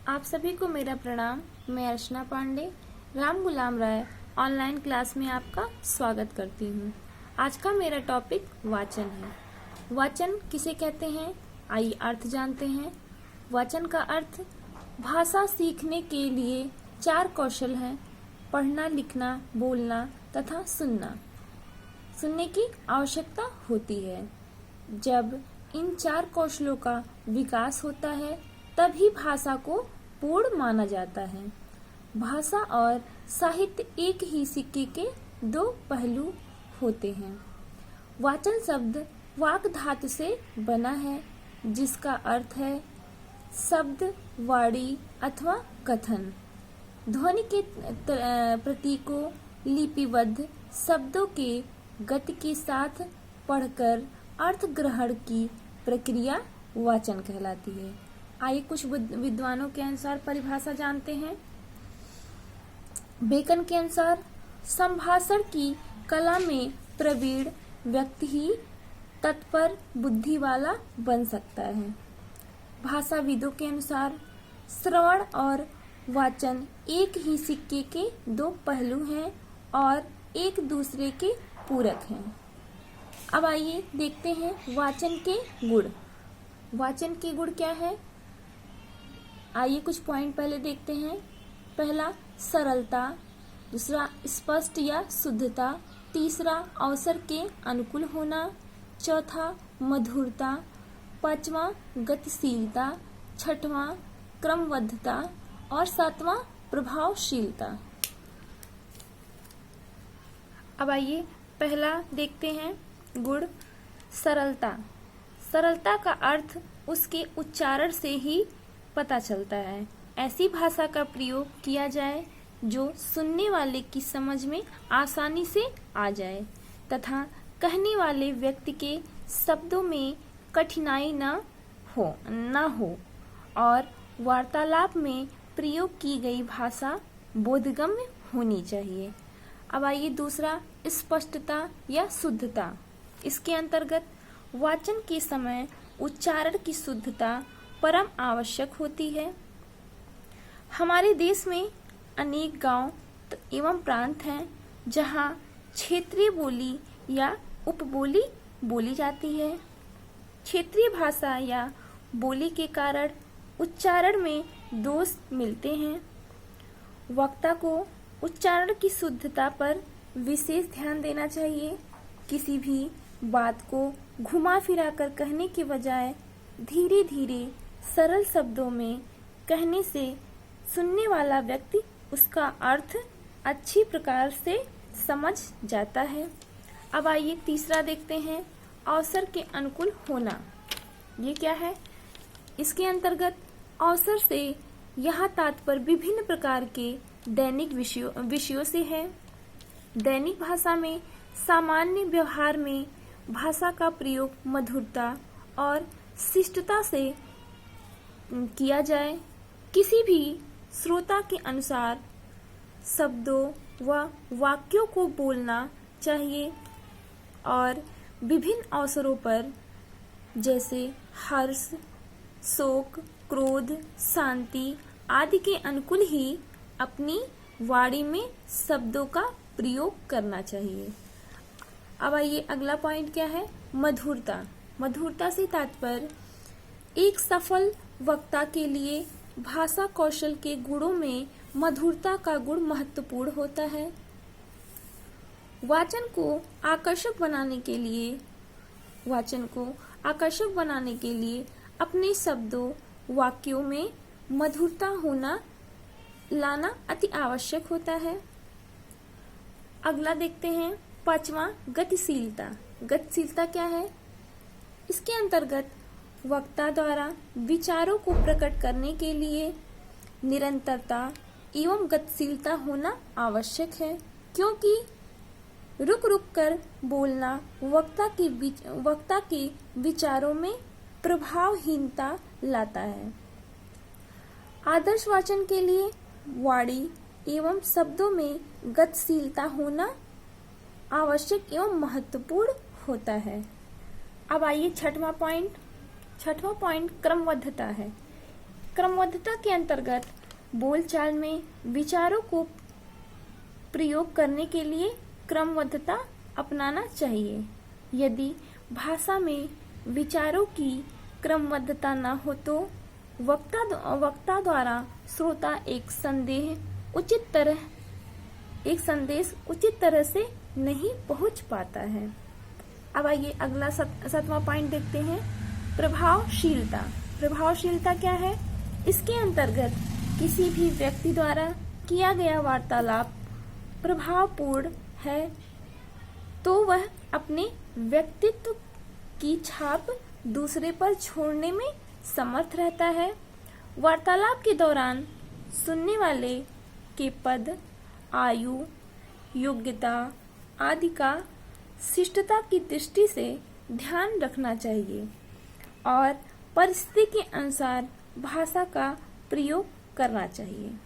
आप सभी को मेरा प्रणाम। मैं अर्चना पांडे राम गुलाम राय ऑनलाइन क्लास में आपका स्वागत करती हूँ। आज का मेरा टॉपिक वाचन है। वाचन किसे कहते हैं, आइए अर्थ जानते हैं। वाचन का अर्थ भाषा सीखने के लिए 4 कौशल हैं: पढ़ना, लिखना, बोलना तथा सुनना। सुनने की आवश्यकता होती है। जब इन 4 कौशलों का विकास होता है तभी भाषा को पूर्ण माना जाता है। भाषा और साहित्य एक ही सिक्के के 2 पहलू होते हैं। वाचन शब्द वाक धातु से बना है, जिसका अर्थ है शब्द, वाणी अथवा कथन। ध्वनि के प्रतीकों, लिपिबद्ध शब्दों के गति के साथ पढ़कर अर्थ ग्रहण की प्रक्रिया वाचन कहलाती है। आइए कुछ विद्वानों के अनुसार परिभाषा जानते हैं। बेकन के अनुसार संभाषण की कला में प्रवीण व्यक्ति ही तत्पर बुद्धि वाला बन सकता है। भाषाविदों के अनुसार श्रवण और वाचन एक ही सिक्के के 2 पहलू हैं और एक दूसरे के पूरक हैं। अब आइए देखते हैं वाचन के गुण। वाचन के गुण क्या है, आइए कुछ पॉइंट पहले देखते हैं। पहला सरलता, दूसरा स्पष्ट या शुद्धता, तीसरा अवसर के अनुकूल होना, चौथा मधुरता, पांचवा गतिशीलता, छठवां क्रमबद्धता और सातवां प्रभावशीलता। अब आइए पहला देखते हैं गुण सरलता। सरलता का अर्थ उसके उच्चारण से ही पता चलता है। ऐसी भाषा का प्रयोग किया जाए जो सुनने वाले की समझ में आसानी से आ जाए तथा कहने वाले व्यक्ति के शब्दों में कठिनाई न हो और वार्तालाप में प्रयोग की गई भाषा बोधगम्य होनी चाहिए। अब आइए दूसरा स्पष्टता या शुद्धता। इसके अंतर्गत वाचन के समय उच्चारण की शुद्धता परम आवश्यक होती है। हमारे देश में अनेक गांव एवं प्रांत हैं जहां क्षेत्रीय बोली या उपबोली बोली जाती है। क्षेत्रीय भाषा या बोली के कारण उच्चारण में दोष मिलते हैं। वक्ता को उच्चारण की शुद्धता पर विशेष ध्यान देना चाहिए। किसी भी बात को घुमा फिरा कर कहने के बजाय धीरे धीरे सरल शब्दों में कहने से सुनने वाला व्यक्ति उसका अर्थ अच्छी प्रकार से समझ जाता है। अब आइए तीसरा देखते हैं, अवसर के अनुकूल होना। ये क्या है? इसके अंतर्गत अवसर से यहाँ तात्पर्य विभिन्न प्रकार के दैनिक विषयों से है। दैनिक भाषा में सामान्य व्यवहार में भाषा का प्रयोग मधुरता और शिष्टता से किया जाए। किसी भी श्रोता के अनुसार शब्दों व वाक्यों को बोलना चाहिए और विभिन्न अवसरों पर जैसे हर्ष, शोक, क्रोध, शांति आदि के अनुकूल ही अपनी वाणी में शब्दों का प्रयोग करना चाहिए। अब आइए अगला पॉइंट क्या है, मधुरता। मधुरता से तात्पर्य एक सफल वक्ता के लिए भाषा कौशल के गुणों में मधुरता का गुण महत्वपूर्ण होता है। वाचन को आकर्षक बनाने के लिए अपने शब्दों वाक्यों में मधुरता लाना अति आवश्यक होता है। अगला देखते हैं 5वां गतिशीलता। गतिशीलता क्या है? इसके अंतर्गत वक्ता द्वारा विचारों को प्रकट करने के लिए निरंतरता एवं गतिशीलता होना आवश्यक है, क्योंकि रुक रुक कर बोलना वक्ता के विचारों में प्रभावहीनता लाता है। आदर्श वाचन के लिए वाणी एवं शब्दों में गतिशीलता होना आवश्यक एवं महत्वपूर्ण होता है। अब आइए छठवां पॉइंट क्रमबद्धता है। क्रमबद्धता के अंतर्गत बोलचाल में विचारों को प्रयोग करने के लिए क्रमबद्धता अपनाना चाहिए। यदि भाषा में विचारों की क्रमबद्धता न हो तो वक्ता द्वारा श्रोता एक संदेश उचित तरह से नहीं पहुंच पाता है। अब आइए अगला 7वां पॉइंट देखते हैं, प्रभावशीलता। प्रभावशीलता क्या है? इसके अंतर्गत किसी भी व्यक्ति द्वारा किया गया वार्तालाप प्रभावपूर्ण है तो वह अपने व्यक्तित्व की छाप दूसरे पर छोड़ने में समर्थ रहता है। वार्तालाप के दौरान सुनने वाले के पद, आयु, योग्यता आदि का शिष्टता की दृष्टि से ध्यान रखना चाहिए और परिस्थिति के अनुसार भाषा का प्रयोग करना चाहिए।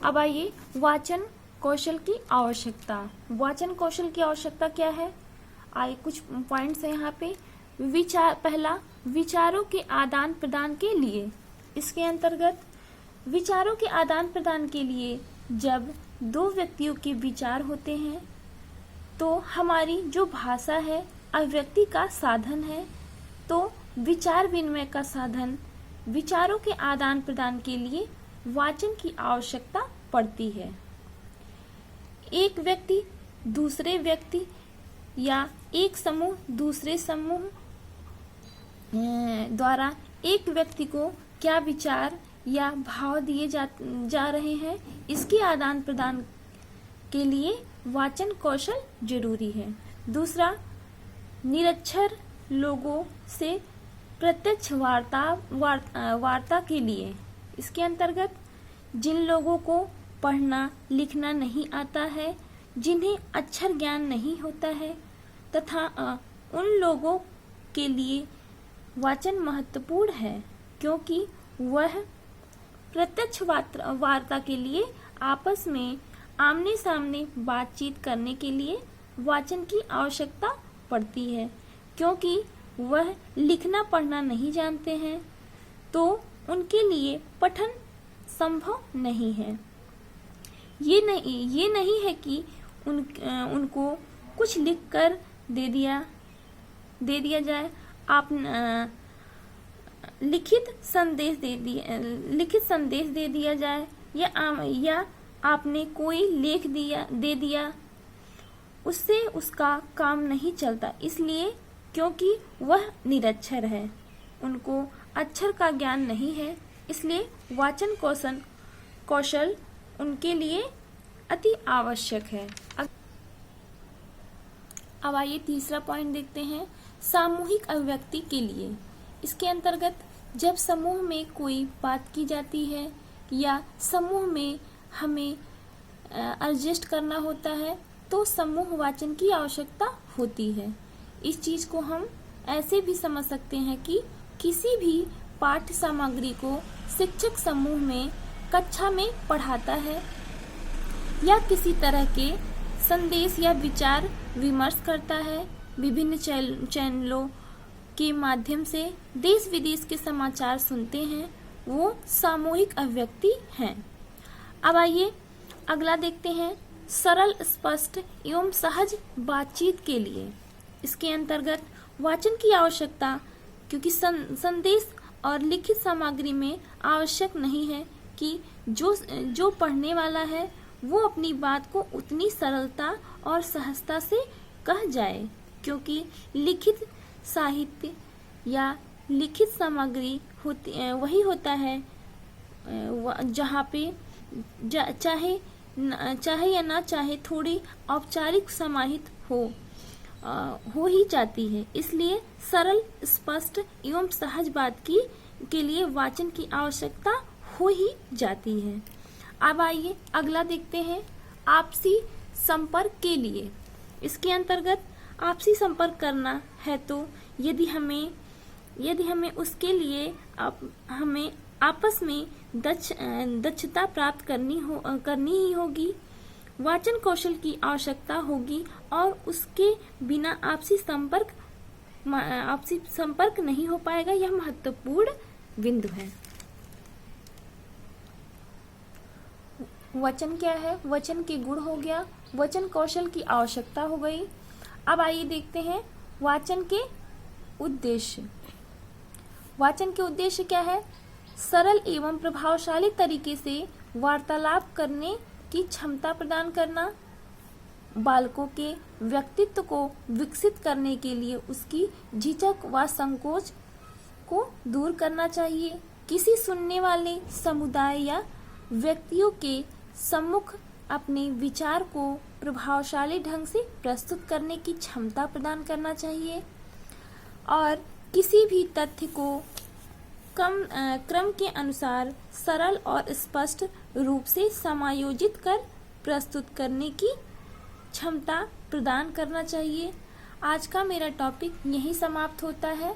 अब आइए वाचन कौशल की आवश्यकता। वाचन कौशल की आवश्यकता क्या है? आइए कुछ पॉइंट्स हैं यहाँ पे। पहला, विचारों के आदान प्रदान के लिए। इसके अंतर्गत विचारों के आदान प्रदान के लिए जब दो व्यक्तियों के विचार होते हैं तो हमारी जो भाषा है अभिव्यक्ति का साधन है, तो विचार विनिमय का साधन विचारों के आदान प्रदान के लिए वाचन की आवश्यकता पड़ती है। एक व्यक्ति दूसरे व्यक्ति या एक समूह दूसरे समूह द्वारा एक व्यक्ति को क्या विचार या भाव दिए जा रहे हैं, इसके आदान प्रदान के लिए वाचन कौशल जरूरी है। दूसरा, निरक्षर लोगों से प्रत्यक्ष वार्ता के लिए। इसके अंतर्गत जिन लोगों को पढ़ना लिखना नहीं आता है, जिन्हें अक्षर ज्ञान नहीं होता है तथा उन लोगों के लिए वाचन महत्वपूर्ण है, क्योंकि वह प्रत्यक्ष वार्ता के लिए आपस में आमने सामने बातचीत करने के लिए वाचन की आवश्यकता पड़ती है। क्योंकि वह लिखना पढ़ना नहीं जानते हैं तो उनके लिए पठन संभव नहीं है। ये नहीं है कि उनको कुछ लिख कर दे दिया जाए। आप लिखित संदेश दे दिया जाए या आपने कोई लेख दे दिया, उससे उसका काम नहीं चलता, इसलिए क्योंकि वह निरक्षर है, उनको अक्षर का ज्ञान नहीं है, इसलिए वाचन कौशल उनके लिए अति आवश्यक है। अब आइए तीसरा पॉइंट देखते हैं, सामूहिक अभिव्यक्ति के लिए। इसके अंतर्गत जब समूह में कोई बात की जाती है या समूह में हमें एडजस्ट करना होता है तो समूह वाचन की आवश्यकता होती है। इस चीज को हम ऐसे भी समझ सकते हैं कि किसी भी पाठ्य सामग्री को शिक्षक समूह में कक्षा में पढ़ाता है या किसी तरह के संदेश या विचार विमर्श करता है, विभिन्न चैनलों के माध्यम से देश विदेश के समाचार सुनते हैं, वो सामूहिक अभिव्यक्ति हैं। अब आइए अगला देखते हैं, सरल स्पष्ट एवं सहज बातचीत के लिए। इसके अंतर्गत वाचन की आवश्यकता, क्योंकि संदेश और लिखित सामग्री में आवश्यक नहीं है कि जो पढ़ने वाला है वो अपनी बात को उतनी सरलता और सहजता से कह जाए, क्योंकि लिखित साहित्य या लिखित सामग्री वही होता है जहाँ पे चाहे या ना चाहे थोड़ी औपचारिक समाहित हो ही जाती है। इसलिए सरल स्पष्ट एवं सहज बात के लिए वाचन की आवश्यकता हो ही जाती है। अब आइए अगला देखते हैं, आपसी संपर्क के लिए। इसके अंतर्गत आपसी संपर्क करना है तो यदि हमें उसके लिए हमें आपस में दक्षता प्राप्त करनी ही होगी, वाचन कौशल की आवश्यकता होगी और उसके बिना आपसी संपर्क आपसी संपर्क नहीं हो पाएगा। यह महत्वपूर्ण बिंदु है। वचन क्या है? वचन के गुण हो गया, वचन कौशल की आवश्यकता हो गई। अब आइए देखते हैं वाचन के उद्देश्य। वाचन के उद्देश्य क्या है? सरल एवं प्रभावशाली तरीके से वार्तालाप करने की क्षमता प्रदान करना, बालकों के व्यक्तित्व को विकसित करने के लिए उसकी झिझक व संकोच को दूर करना चाहिए, किसी सुनने वाले समुदाय या व्यक्तियों के सम्मुख अपने विचार को प्रभावशाली ढंग से प्रस्तुत करने की क्षमता प्रदान करना चाहिए और किसी भी तथ्य को क्रम के अनुसार सरल और स्पष्ट रूप से समायोजित कर प्रस्तुत करने की क्षमता प्रदान करना चाहिए। आज का मेरा टॉपिक यहीं समाप्त होता है।